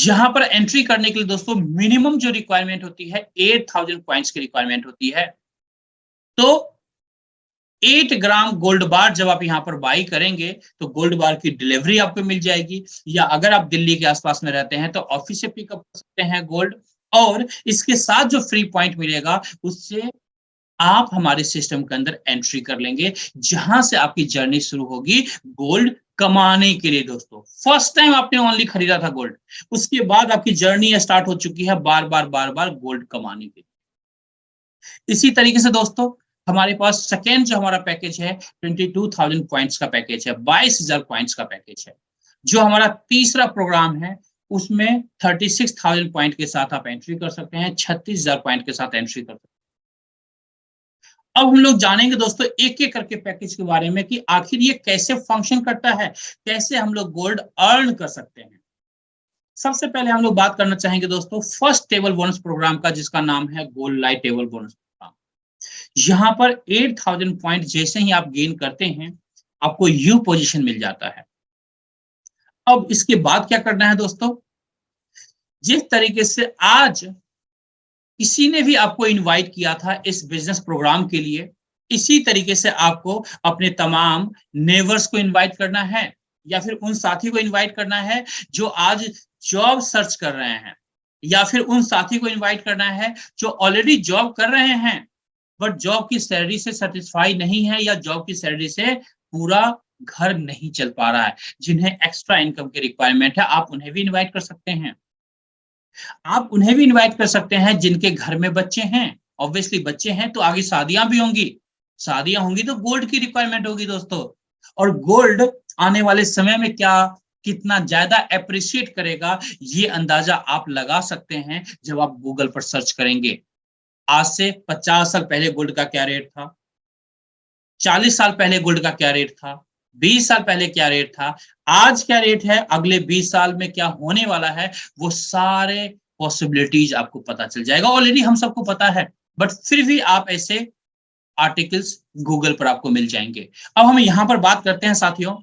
यहां पर एंट्री करने के लिए दोस्तों मिनिमम जो रिक्वायरमेंट होती है 8000 पॉइंट्स की रिक्वायरमेंट होती है। तो 8 ग्राम गोल्ड बार जब आप यहां पर बाई करेंगे तो गोल्ड बार की डिलीवरी आपको मिल जाएगी, या अगर आप दिल्ली के आसपास में रहते हैं तो ऑफिस से पिकअप कर सकते हैं गोल्ड। और इसके साथ जो फ्री पॉइंट मिलेगा उससे आप हमारे सिस्टम के अंदर एंट्री कर लेंगे, जहां से आपकी जर्नी शुरू होगी गोल्ड कमाने के लिए। दोस्तों फर्स्ट टाइम आपने ओनली खरीदा था गोल्ड, उसके बाद आपकी जर्नी स्टार्ट हो चुकी है बार बार गोल्ड कमाने के लिए। इसी तरीके से दोस्तों हमारे पास सेकेंड जो हमारा पैकेज है 22,000 पॉइंट्स का पैकेज है, 22,000 पॉइंट्स का पैकेज है। जो हमारा तीसरा प्रोग्राम है उसमें 36,000 पॉइंट के साथ आप एंट्री कर सकते हैं, 36,000 पॉइंट के साथ एंट्री कर सकते हैं। अब हम लोग जानेंगे दोस्तों एक एक करके पैकेज के बारे में कि आखिर ये कैसे फंक्शन करता है, कैसे हम लोग गोल्ड अर्न कर सकते हैं। सबसे पहले हम लोग बात करना चाहेंगे दोस्तों फर्स्ट टेबल बोनस प्रोग्राम का, जिसका नाम है gold light table bonus program. यहां पर 8000 पॉइंट जैसे ही आप गेन करते हैं आपको यू पोजीशन मिल जाता है। अब इसके बाद क्या करना है दोस्तों, जिस तरीके से आज किसी ने भी आपको इनवाइट किया था इस बिजनेस प्रोग्राम के लिए, इसी तरीके से आपको अपने तमाम नेबर्स को इनवाइट करना है, या फिर उन साथी को इनवाइट करना है जो आज जॉब सर्च कर रहे हैं, या फिर उन साथी को इनवाइट करना है जो ऑलरेडी जॉब कर रहे हैं बट जॉब की सैलरी से सेटिस्फाई नहीं है, या जॉब की सैलरी से पूरा घर नहीं चल पा रहा है, जिन्हें एक्स्ट्रा इनकम की रिक्वायरमेंट है। आप उन्हें भी इनवाइट कर सकते हैं। आप उन्हें भी इनवाइट कर सकते हैं जिनके घर में बच्चे हैं। ऑब्वियसली बच्चे हैं तो आगे शादियां भी होंगी, शादियां होंगी तो गोल्ड की रिक्वायरमेंट होगी दोस्तों। और गोल्ड आने वाले समय में क्या कितना ज्यादा अप्रिशिएट करेगा ये अंदाजा आप लगा सकते हैं जब आप गूगल पर सर्च करेंगे। आज से 50 साल पहले गोल्ड का क्या रेट था, 40 साल पहले गोल्ड का क्या रेट था, 20 साल पहले क्या रेट था, आज क्या रेट है, अगले 20 साल में क्या होने वाला है, वो सारे पॉसिबिलिटीज आपको पता चल जाएगा। ऑलरेडी हम सबको पता है बट फिर भी आप ऐसे आर्टिकल्स गूगल पर आपको मिल जाएंगे। अब हम यहां पर बात करते हैं साथियों,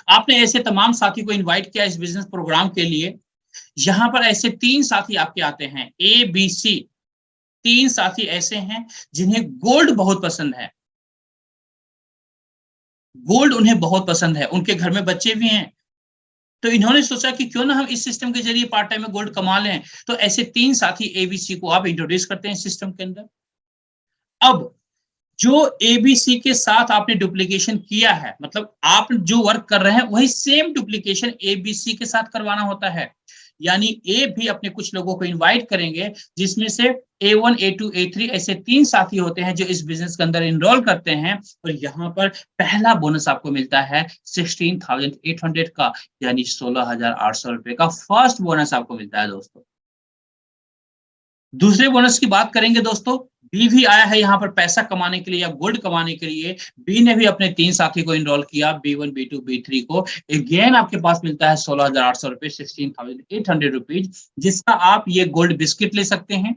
आपने ऐसे तमाम साथी को इनवाइट किया इस बिजनेस प्रोग्राम के लिए। यहां पर ऐसे 3 साथी आपके आते हैं, ए बी सी। 3 साथी ऐसे हैं जिन्हें गोल्ड बहुत पसंद है, गोल्ड उन्हें बहुत पसंद है, उनके घर में बच्चे भी हैं, तो इन्होंने सोचा कि क्यों ना हम इस सिस्टम के जरिए पार्ट टाइम में गोल्ड कमा लें। तो ऐसे 3 साथी एबीसी को आप इंट्रोड्यूस करते हैं सिस्टम के अंदर। अब जो एबीसी के साथ आपने डुप्लीकेशन किया है, मतलब आप जो वर्क कर रहे हैं वही सेम डुप्लीकेशन एबीसी के साथ करवाना होता है। यानी ए भी अपने कुछ लोगों को इनवाइट करेंगे, जिसमें से A1, A2, A3 ऐसे 3 साथी होते हैं जो इस बिजनेस के अंदर इनरोल करते हैं। और यहाँ पर पहला बोनस आपको मिलता है 16,800 का, यानी 16,800 रुपए का फर्स्ट बोनस आपको मिलता है दोस्तों। दूसरे बोनस की बात करेंगे दोस्तों, बी भी आया है यहाँ पर पैसा कमाने के लिए या गोल्ड कमाने के लिए। बी ने भी अपने 3 साथी को इनरोल किया, B1, B2, B3 को। अगेन आपके पास मिलता है 16,800 रुपए, 16,800 रुपीज, जिसका आप ये गोल्ड बिस्किट ले सकते हैं।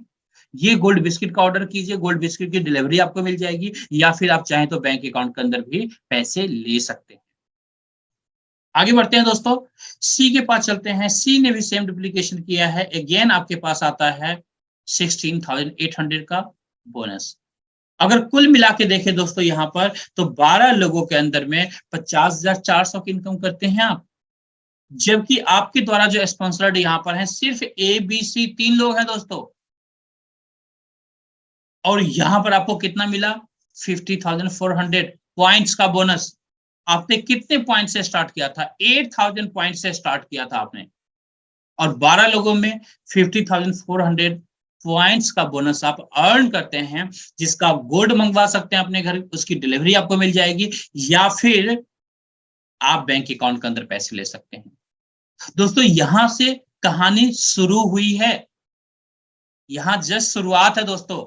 ये गोल्ड बिस्किट का ऑर्डर कीजिए, गोल्ड बिस्किट की डिलीवरी आपको मिल जाएगी, या फिर आप चाहें तो बैंक अकाउंट के अंदर भी पैसे ले सकते हैं। आगे बढ़ते हैं दोस्तों, सी के पास चलते हैं। सी ने भी सेम डुप्लीकेशन किया है, अगेन आपके पास आता है 16,800 का बोनस। अगर कुल मिला के देखें दोस्तों यहाँ पर, तो 12 लोगों के अंदर में 50,400 की इनकम करते हैं आप, जबकि आपके द्वारा जो स्पॉन्सर्ड यहाँ पर है सिर्फ ए बी सी 3 लोग हैं दोस्तों। और यहां पर आपको कितना मिला, 50,400 पॉइंट्स का बोनस। आपने कितने पॉइंट से स्टार्ट किया था, 8,000 पॉइंट से स्टार्ट किया था आपने, और 12 लोगों में 50,400 पॉइंट्स का बोनस आप अर्न करते हैं, जिसका आप गोल्ड मंगवा सकते हैं अपने घर, उसकी डिलीवरी आपको मिल जाएगी, या फिर आप बैंक अकाउंट के अंदर पैसे ले सकते हैं। दोस्तों यहां से कहानी शुरू हुई है, यहां जस्ट शुरुआत है दोस्तों।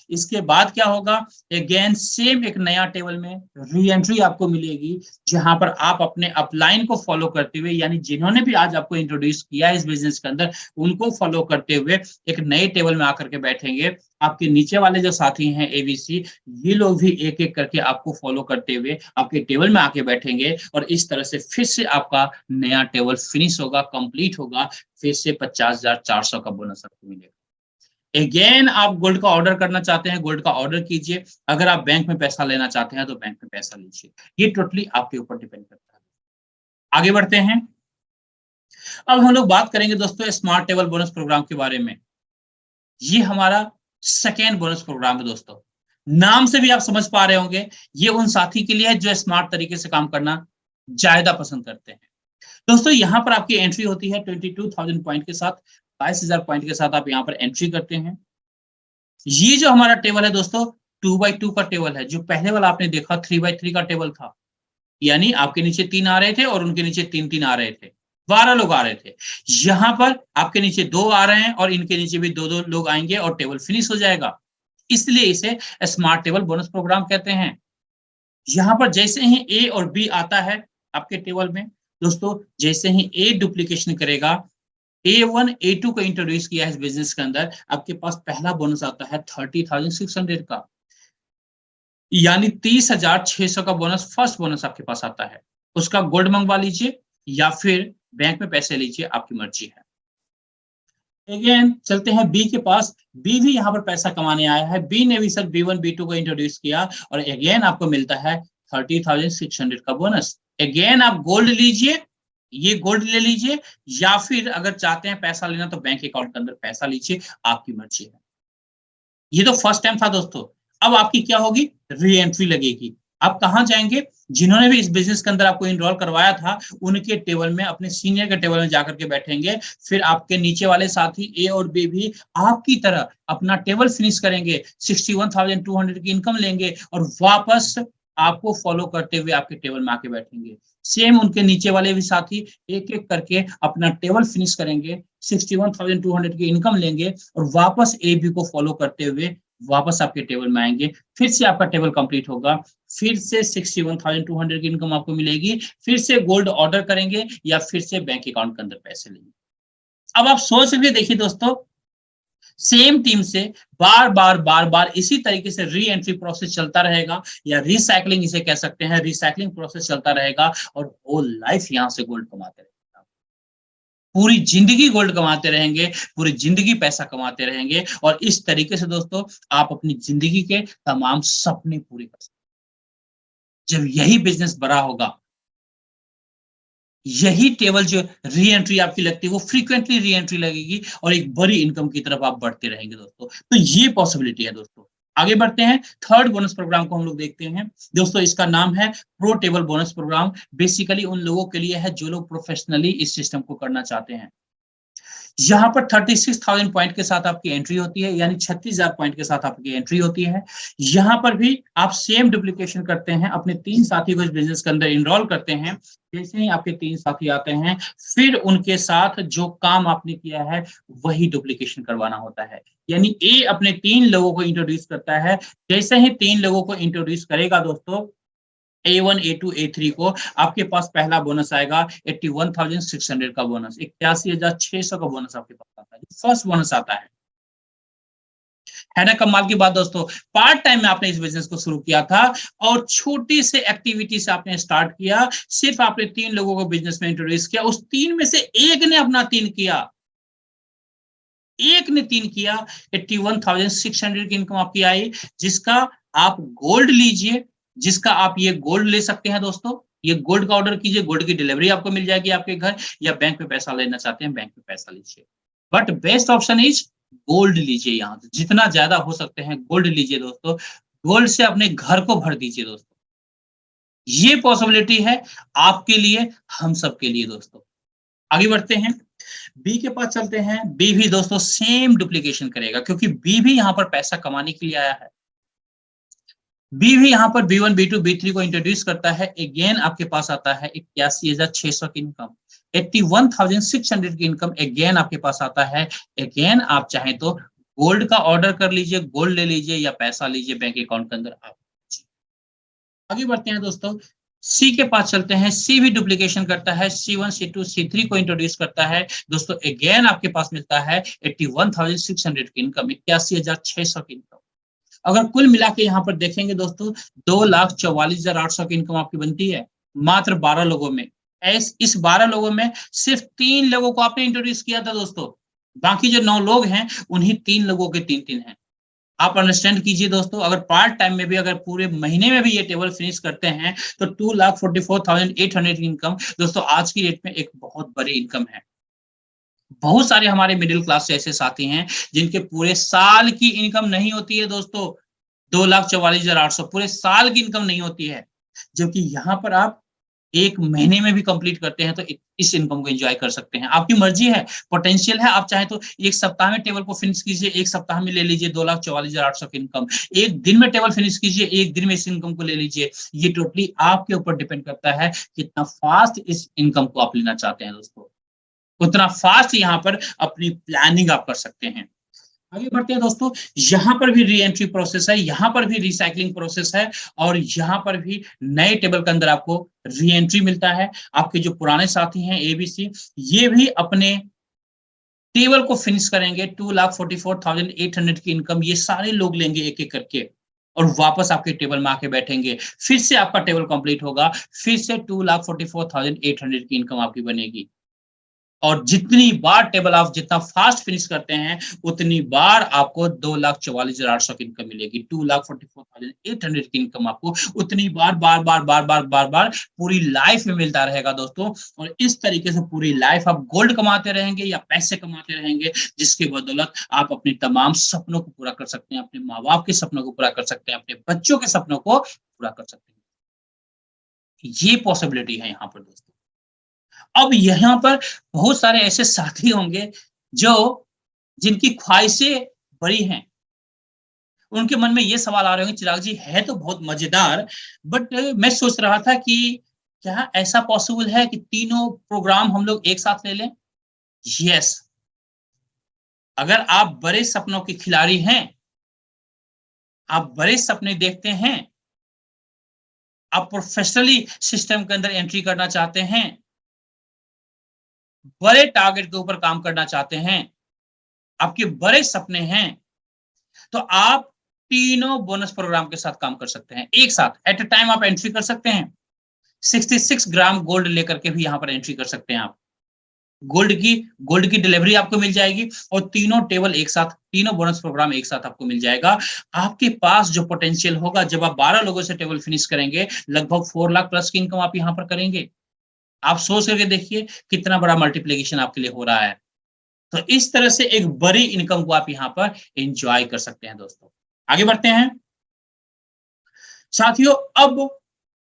इसके बाद क्या होगा, अगेन सेम एक नया टेबल में री एंट्री आपको मिलेगी, जहां पर आप अपने अपलाइन को फॉलो करते हुए, यानी जिन्होंने भी आज आपको इंट्रोड्यूस किया इस बिजनेस के अंदर, उनको फॉलो करते हुए एक नए टेबल में आकर के बैठेंगे। आपके नीचे वाले जो साथी हैं एबीसी, ये लोग भी एक एक करके आपको फॉलो करते हुए आपके टेबल में आके बैठेंगे, और इस तरह से फिर से आपका नया टेबल फिनिश होगा, कंप्लीट होगा, फिर से 50,400 का बोनस आपको मिलेगा। अगेन आप गोल्ड का ऑर्डर करना चाहते हैं, गोल्ड का ऑर्डर कीजिए। अगर आप बैंक में पैसा लेना चाहते हैं तो बैंक में पैसा लीजिए, ये टोटली आपके ऊपर डिपेंड करता है। आगे बढ़ते हैं। अब हम लोग बात करेंगे दोस्तों स्मार्ट टेबल बोनस प्रोग्राम के बारे में। ये हमारा सेकेंड बोनस प्रोग्राम है दोस्तों। नाम से भी आप समझ पा रहे होंगे, ये उन साथी के लिए है जो स्मार्ट तरीके से काम करना ज्यादा पसंद करते हैं। दोस्तों यहाँ पर आपकी एंट्री होती है 22,000 पॉइंट के साथ, 22,000 पॉइंट के साथ आप यहाँ पर एंट्री करते हैं। ये जो हमारा टेबल है दोस्तों 2x2 का टेबल है। जो पहले वाला आपने देखा 3x3 का टेबल था, यानी आपके नीचे 3 आ रहे थे और उनके नीचे 3-3 आ रहे थे, 12 लोग आ रहे थे। यहाँ पर आपके नीचे 2 आ रहे हैं और इनके नीचे भी 2-2 लोग आएंगे और टेबल फिनिश हो जाएगा। इसलिए इसे स्मार्ट टेबल बोनस प्रोग्राम कहते हैं। यहाँ पर जैसे ही ए और बी आता है आपके टेबल में दोस्तों, जैसे ही ए डुप्लीकेशन करेगा, A1 A2 को इंट्रोड्यूस किया है इस बिजनेस के अंदर, आपके पास पहला बोनस आता है 30,600 का, यानी 30,600 का बोनस, फर्स्ट बोनस आपके पास आता है। उसका गोल्ड मंगवा लीजिए या फिर बैंक में पैसे लीजिए, आपकी मर्जी है। अगेन चलते हैं बी के पास। बी भी यहाँ पर पैसा कमाने आया है। बी ने भी सर B1 B2 को इंट्रोड्यूस किया और अगेन आपको मिलता है 30,600 का बोनस। अगेन आप गोल्ड लीजिए, ये गोल्ड ले लीजिए, या फिर अगर चाहते हैं पैसा लेना तो बैंक अकाउंट के अंदर पैसा लीजिए, आपकी मर्जी है। ये तो फर्स्ट टाइम था दोस्तों। अब आपकी क्या होगी, री एंट्री लगेगी। आप कहाँ जाएंगे, जिन्होंने भी इस बिजनेस के अंदर आपको इनरोल करवाया था उनके टेबल में, अपने सीनियर के टेबल में जाकर के बैठेंगे। फिर आपके नीचे वाले साथी ए और बी भी आपकी तरह अपना टेबल फिनिश करेंगे, 61,200 की इनकम लेंगे और वापस आपको फॉलो करते हुए आपके टेबल में आके बैठेंगे। सेम उनके नीचे वाले भी साथी एक एक करके अपना टेबल फिनिश करेंगे, 61,200 की इनकम लेंगे और वापस ए बी को फॉलो करते हुए वापस आपके टेबल में आएंगे। फिर से आपका टेबल कंप्लीट होगा, फिर से 61,200 की इनकम आपको मिलेगी, फिर से गोल्ड ऑर्डर करेंगे या फिर से बैंक अकाउंट के अंदर पैसे लेंगे। अब आप सोच के देखिए दोस्तों, सेम टीम से बार बार इसी तरीके से री एंट्री प्रोसेस चलता रहेगा, या रिसाइकलिंग इसे कह सकते हैं, रिसाइकलिंग प्रोसेस चलता रहेगा और होल लाइफ यहां से गोल्ड कमाते रहेंगे। पूरी जिंदगी गोल्ड कमाते रहेंगे, पूरी जिंदगी पैसा कमाते रहेंगे, और इस तरीके से दोस्तों आप अपनी जिंदगी के तमाम सपने पूरे कर सकते हैं। जब यही बिजनेस बड़ा होगा, यही टेबल जो री एंट्री आपकी लगती है वो फ्रीक्वेंटली री एंट्री लगेगी और एक बड़ी इनकम की तरफ आप बढ़ते रहेंगे दोस्तों। तो ये पॉसिबिलिटी है दोस्तों। आगे बढ़ते हैं, थर्ड बोनस प्रोग्राम को हम लोग देखते हैं दोस्तों। इसका नाम है pro table bonus program. Basically उन लोगों के लिए है जो लोग प्रोफेशनली इस सिस्टम को करना चाहते हैं। यहाँ पर 36,000 पॉइंट के साथ आपकी एंट्री होती है, यानी 36,000 पॉइंट के साथ आपकी एंट्री होती है। यहाँ पर भी आप सेम डुप्लीकेशन करते हैं, अपने 3 साथी को इस बिजनेस के अंदर इनरोल करते हैं। जैसे ही आपके 3 साथी आते हैं, फिर उनके साथ जो काम आपने किया है वही डुप्लीकेशन करवाना होता है। यानी ए अपने 3 लोगों को इंट्रोड्यूस करता है। जैसे ही 3 लोगों को इंट्रोड्यूस करेगा दोस्तों, A1 A2 A3 को, आपके पास पहला बोनस आएगा 81,600 का बोनस, 81,600 का बोनस आपके पास आता है, फर्स्ट बोनस आता है ना। कमाल की बात दोस्तों, पार्ट टाइम में आपने इस बिजनेस को शुरू किया था और छोटी से एक्टिविटी से आपने स्टार्ट किया। सिर्फ आपने 3 लोगों को बिजनेस में इंट्रोड्यूस किया, उस 3 में से एक ने अपना 3 किया, एक ने 3 किया, 81,600 की इनकम आपकी आई, जिसका आप गोल्ड लीजिए, जिसका आप ये गोल्ड ले सकते हैं दोस्तों। ये गोल्ड का ऑर्डर कीजिए, गोल्ड की डिलीवरी आपको मिल जाएगी आपके घर, या बैंक में पैसा लेना चाहते हैं बैंक में पैसा लीजिए। But best option is gold लीजिए। यहाँ से जितना ज्यादा हो सकते हैं गोल्ड लीजिए दोस्तों। गोल्ड से अपने घर को भर दीजिए दोस्तों। ये पॉसिबिलिटी है आपके लिए, हम सबके लिए दोस्तों। आगे बढ़ते हैं, बी के पास चलते हैं। बी भी दोस्तों सेम डुप्लीकेशन करेगा, क्योंकि बी भी यहाँ पर पैसा कमाने के लिए आया है। बी भी यहाँ पर B1 B2 B3 को इंट्रोड्यूस करता है। अगेन आपके पास आता है 81,600 की इनकम, 81,600 की इनकम अगेन आपके पास आता है। अगेन आप चाहें तो गोल्ड का ऑर्डर कर लीजिए, गोल्ड ले लीजिए या पैसा लीजिए बैंक अकाउंट के अंदर आप। आगे बढ़ते हैं दोस्तों, सी के पास चलते हैं। सी भी डुप्लीकेशन करता है, C1 C2 C3 को इंट्रोड्यूस करता है दोस्तों। अगेन आपके पास मिलता है 81,600 की इनकम, 81,600 की इनकम। अगर कुल मिला के यहाँ पर देखेंगे दोस्तों, 2,44,800 की इनकम आपकी बनती है मात्र 12 लोगों में। इस 12 लोगों में सिर्फ 3 लोगों को आपने इंट्रोड्यूस किया था दोस्तों, बाकी जो 9 लोग हैं उन्हीं 3 लोगों के 3-3 हैं। आप अंडरस्टैंड कीजिए दोस्तों, अगर पार्ट टाइम में भी, अगर पूरे महीने में भी ये टेबल फिनिश करते हैं तो 2,44,800 की इनकम दोस्तों आज की डेट में एक बहुत बड़ी इनकम है। बहुत सारे हमारे मिडिल क्लास से ऐसे साथी हैं जिनके पूरे साल की इनकम नहीं होती है दोस्तों, 2,44,800 पूरे साल की इनकम नहीं होती है, जो कि यहाँ पर आप एक महीने में भी कंप्लीट करते हैं तो इस इनकम को एंजॉय कर सकते हैं। आपकी मर्जी है, पोटेंशियल है, आप चाहे तो एक सप्ताह में टेबल को फिनिश कीजिए, एक सप्ताह में ले लीजिए 2,44,800 की इनकम, एक दिन में टेबल फिनिश कीजिए, एक दिन में इस इनकम को ले लीजिए। ये टोटली आपके ऊपर डिपेंड करता है कितना फास्ट इस इनकम को आप लेना चाहते हैं दोस्तों, उतना फास्ट यहाँ पर अपनी प्लानिंग आप कर सकते हैं। आगे बढ़ते हैं दोस्तों, यहाँ पर भी री एंट्री प्रोसेस है, यहाँ पर भी रिसाइकलिंग प्रोसेस है, और यहाँ पर भी नए टेबल के अंदर आपको री एंट्री मिलता है। आपके जो पुराने साथी हैं एबीसी, ये भी अपने टेबल को फिनिश करेंगे, 2,44,800 की इनकम ये सारे लोग लेंगे एक एक करके, और वापस आपके टेबल में आके बैठेंगे, फिर से आपका टेबल कंप्लीट होगा, फिर से 2,44,800 की इनकम आपकी बनेगी। और जितनी बार टेबल आप जितना फास्ट फिनिश करते हैं उतनी बार आपको 2,44,800 की इनकम मिलेगी। 2,44,800 की इनकम आपको उतनी बार बार पूरी लाइफ में मिलता रहेगा दोस्तों। और इस तरीके से पूरी लाइफ आप गोल्ड कमाते रहेंगे या पैसे कमाते रहेंगे, जिसके बदौलत आप अपने तमाम सपनों को पूरा कर सकते हैं, अपने माँ बाप के सपनों को पूरा कर सकते हैं, अपने बच्चों के सपनों को पूरा कर सकते हैं। ये पॉसिबिलिटी है यहाँ पर दोस्तों। अब यहाँ पर बहुत सारे ऐसे साथी होंगे जो जिनकी ख्वाहिशें बड़ी हैं, उनके मन में ये सवाल आ रहे होंगे, चिराग जी है तो बहुत मजेदार, बट मैं सोच रहा था कि क्या ऐसा पॉसिबल है कि तीनों प्रोग्राम हम लोग एक साथ ले लें? यस, अगर आप बड़े सपनों के खिलाड़ी हैं, आप बड़े सपने देखते हैं, आप प्रोफेशनली सिस्टम के अंदर एंट्री करना चाहते हैं, बड़े टारगेट के ऊपर काम करना चाहते हैं, आपके बड़े सपने हैं, तो आप तीनों बोनस प्रोग्राम के साथ काम कर सकते हैं। एक साथ एट अ टाइम आप एंट्री कर सकते हैं। 66 ग्राम गोल्ड लेकर के भी यहां पर एंट्री कर सकते हैं आप। गोल्ड की डिलीवरी आपको मिल जाएगी, और तीनों टेबल एक साथ, तीनों बोनस प्रोग्राम एक साथ आपको मिल जाएगा। आपके पास जो पोटेंशियल होगा, जब आप 12 लोगों से टेबल फिनिश करेंगे, लगभग 4 लाख प्लस की इनकम आप यहां पर करेंगे। आप सोच करके देखिए कितना बड़ा मल्टीप्लिकेशन आपके लिए हो रहा है। तो इस तरह से एक बड़ी इनकम को आप यहाँ पर एंजॉय कर सकते हैं दोस्तों। आगे बढ़ते हैं साथियों, अब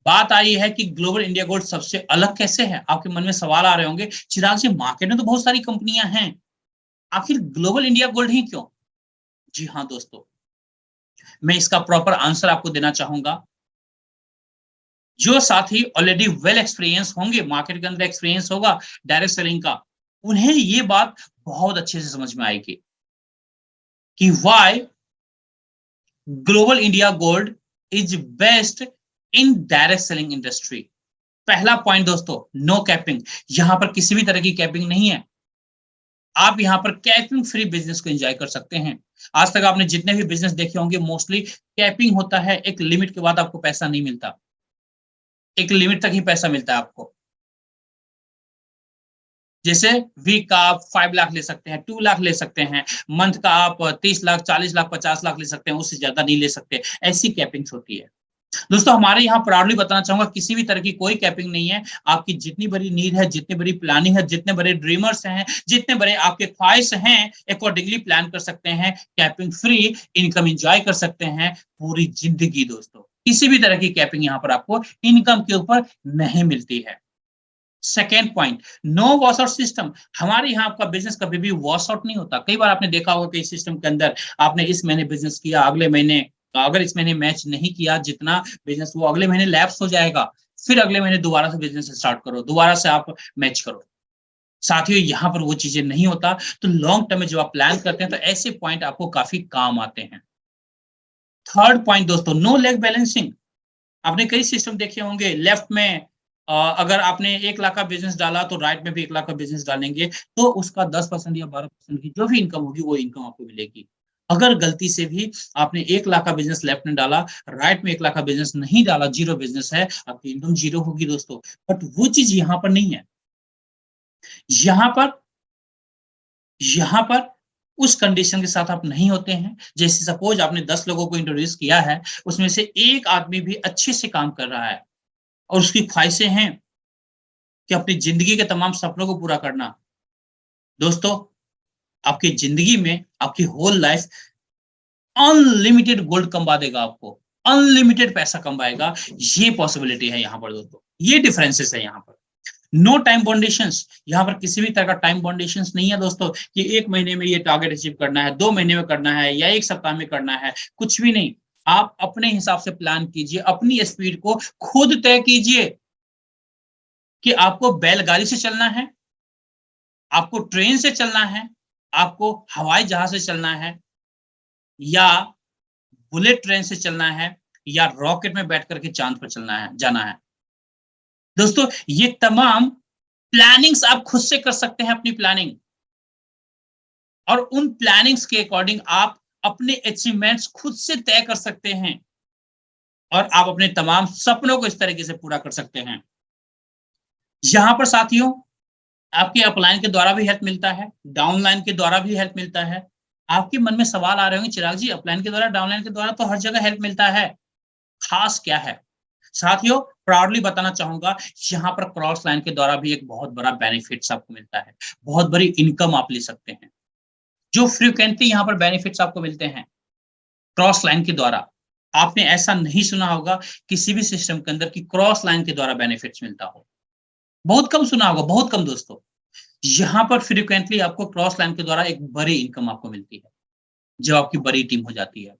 बात आई है कि ग्लोबल इंडिया गोल्ड सबसे अलग कैसे है। आपके मन में सवाल आ रहे होंगे, चिराग जी मार्केट में तो बहुत सारी कंपनियां हैं, आखिर ग्लोबल इंडिया गोल्ड ही क्यों? जी हाँ दोस्तों, मैं इसका प्रॉपर आंसर आपको देना चाहूंगा। जो साथी ऑलरेडी वेल एक्सपीरियंस होंगे, मार्केट के अंदर एक्सपीरियंस होगा डायरेक्ट सेलिंग का, उन्हें ये बात बहुत अच्छे से समझ में आएगी कि why global India gold is best in direct selling industry. पहला पॉइंट दोस्तों, नो कैपिंग। यहां पर किसी भी तरह की कैपिंग नहीं है। आप यहां पर कैपिंग फ्री बिजनेस को एंजॉय कर सकते हैं। आज तक आपने जितने भी बिजनेस देखे होंगे, मोस्टली कैपिंग होता है, एक लिमिट के बाद आपको पैसा नहीं मिलता, एक लिमिट तक ही पैसा मिलता है आपको। जैसे वीक का आप 5 लाख ले सकते हैं, 2 लाख ले सकते हैं, मंथ का आप 30 लाख, 40 लाख, 50 लाख ले सकते हैं, उससे ज्यादा नहीं ले सकते। ऐसी कैपिंग्स होती है दोस्तों। हमारे यहाँ प्राउडली बताना चाहूंगा, किसी भी तरह की कोई कैपिंग नहीं है। आपकी जितनी बड़ी नीड है, जितनी बड़ी प्लानिंग है, जितने बड़े ड्रीमर्स हैं, जितने बड़े आपके ख्वाहिश हैं, अकॉर्डिंगली प्लान कर सकते हैं। कैपिंग फ्री इनकम एंजॉय कर सकते हैं पूरी जिंदगी दोस्तों। किसी भी तरह की कैपिंग यहाँ पर आपको इनकम के ऊपर नहीं मिलती है। Second point, know wash out system. हमारे यहाँ आपका बिजनेस कभी भी वॉश आउट नहीं होता। कई बार आपने देखा होगा कि इस सिस्टम के अंदर आपने इस महीने बिजनेस किया, अगले महीने अगर इस महीने मैच नहीं किया जितना बिजनेस, वो अगले महीने लैप्स हो जाएगा, फिर अगले महीने दोबारा से बिजनेस स्टार्ट करो, दोबारा से आप मैच करो। साथियों यहाँ पर वो चीजें नहीं होता, तो लॉन्ग टर्म में जब आप प्लान करते हैं तो ऐसे पॉइंट आपको काफी काम आते हैं। थर्ड पॉइंट दोस्तों, नो लेग बैलेंसिंग। आपने कई सिस्टम देखे होंगे, लेफ्ट में अगर आपने 1 लाख का बिजनेस डाला तो राइट में भी 1 लाख का बिजनेस डालेंगे तो उसका 10% या 12% की जो भी इनकम होगी वो इनकम आपको मिलेगी। अगर गलती से भी आपने 1 लाख का बिजनेस लेफ्ट में डाला, राइट में 1 लाख का बिजनेस नहीं डाला, जीरो बिजनेस है, आपकी इनकम जीरो होगी दोस्तों। बट वो चीज यहाँ पर नहीं है। यहाँ पर यहाँ पर उस कंडीशन के साथ आप नहीं होते हैं। जैसे सपोज आपने 10 लोगों को इंट्रोड्यूस किया है, उसमें से एक आदमी भी अच्छे से काम कर रहा है और उसकी ख्वाहिशें हैं कि अपनी जिंदगी के तमाम सपनों को पूरा करना। दोस्तों, आपकी जिंदगी में आपकी होल लाइफ अनलिमिटेड गोल्ड कमा देगा, आपको अनलिमिटेड पैसा कमाएगा। ये पॉसिबिलिटी है यहाँ पर दोस्तों, ये डिफरेंसेस है यहाँ पर। नो टाइम बाउंडेशंस, यहाँ पर किसी भी तरह का टाइम बाउंडेशंस नहीं है दोस्तों कि 1 महीने में ये टारगेट अचीव करना है, 2 महीने में करना है या 1 सप्ताह में करना है, कुछ भी नहीं। आप अपने हिसाब से प्लान कीजिए, अपनी स्पीड को खुद तय कीजिए कि आपको बैलगाड़ी से चलना है, आपको ट्रेन से चलना है, आपको हवाई जहाज से चलना है, या बुलेट ट्रेन से चलना है, या रॉकेट में बैठ करके चांद पर चलना है, जाना है। दोस्तों, ये तमाम प्लानिंग्स आप खुद से कर सकते हैं, अपनी प्लानिंग, और उन प्लानिंग्स के अकॉर्डिंग आप अपने अचीवमेंट्स खुद से तय कर सकते हैं और आप अपने तमाम सपनों को इस तरीके से पूरा कर सकते हैं। यहां पर साथियों, आपके अपलाइन के द्वारा भी हेल्प मिलता है, डाउनलाइन के द्वारा भी हेल्प मिलता है। आपके मन में सवाल आ रहे होंगे, चिराग जी अपलाइन के द्वारा डाउनलाइन के द्वारा तो हर जगह हेल्प मिलता है, खास क्या है? साथियों, प्राउडली बताना चाहूंगा, यहाँ पर क्रॉस लाइन के द्वारा भी एक बहुत बड़ा बेनिफिट्स आपको मिलता है, बहुत बड़ी इनकम आप ले सकते हैं। जो फ्रीक्वेंटली यहाँ पर बेनिफिट्स आपको मिलते हैं क्रॉस लाइन के द्वारा, आपने ऐसा नहीं सुना होगा किसी भी सिस्टम के अंदर कि क्रॉस लाइन के द्वारा बेनिफिट्स मिलता हो। बहुत कम सुना होगा, बहुत कम दोस्तों। यहाँ पर फ्रीक्वेंटली आपको क्रॉस लाइन के द्वारा एक बड़ी इनकम आपको मिलती है जब आपकी बड़ी टीम हो जाती है।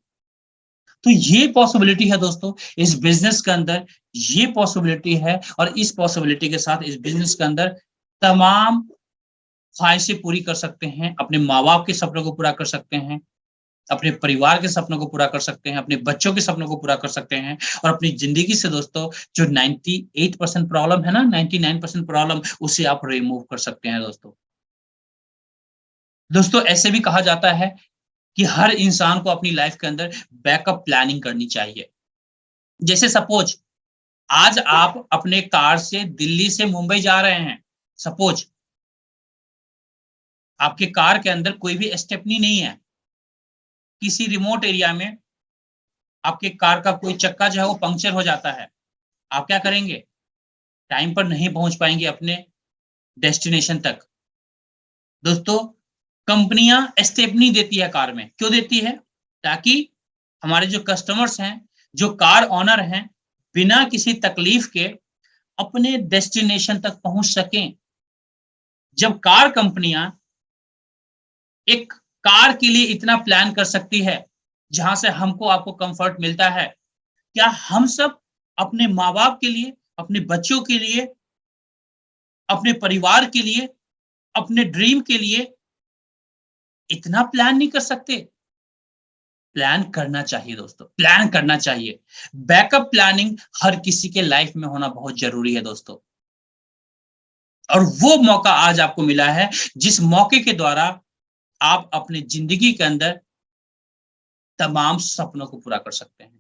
तो ये पॉसिबिलिटी है दोस्तों इस बिजनेस के अंदर, ये पॉसिबिलिटी है, और इस पॉसिबिलिटी के साथ इस बिजनेस के अंदर तमाम ख्वाहिशें पूरी कर सकते हैं, अपने माँ बाप के सपनों को पूरा कर सकते हैं, अपने परिवार के सपनों को पूरा कर सकते हैं, अपने बच्चों के सपनों को पूरा कर सकते हैं, और अपनी जिंदगी से दोस्तों जो 98% प्रॉब्लम है ना, 99% प्रॉब्लम, उसे आप रिमूव कर सकते हैं दोस्तों। दोस्तों, ऐसे भी कहा जाता है कि हर इंसान को अपनी लाइफ के अंदर बैकअप प्लानिंग करनी चाहिए। जैसे सपोज आज आप अपने कार से दिल्ली से मुंबई जा रहे हैं, सपोज आपके कार के अंदर कोई भी स्टेपनी नहीं है, किसी रिमोट एरिया में आपके कार का कोई चक्का जो है वो पंक्चर हो जाता है, आप क्या करेंगे? टाइम पर नहीं पहुंच पाएंगे अपने डेस्टिनेशन तक। दोस्तों, कंपनियां स्टेपनी देती है कार में, क्यों देती है? ताकि हमारे जो कस्टमर्स हैं, जो कार ऑनर हैं, बिना किसी तकलीफ के अपने डेस्टिनेशन तक पहुंच सकें। जब कार कंपनियां एक कार के लिए इतना प्लान कर सकती है जहां से हमको आपको कंफर्ट मिलता है, क्या हम सब अपने माँ बाप के लिए, अपने बच्चों के लिए, अपने परिवार के लिए, अपने ड्रीम के लिए इतना प्लान नहीं कर सकते? प्लान करना चाहिए दोस्तों, प्लान करना चाहिए। बैकअप प्लानिंग हर किसी के लाइफ में होना बहुत जरूरी है दोस्तों, और वो मौका आज आपको मिला है जिस मौके के द्वारा आप अपनी जिंदगी के अंदर तमाम सपनों को पूरा कर सकते हैं।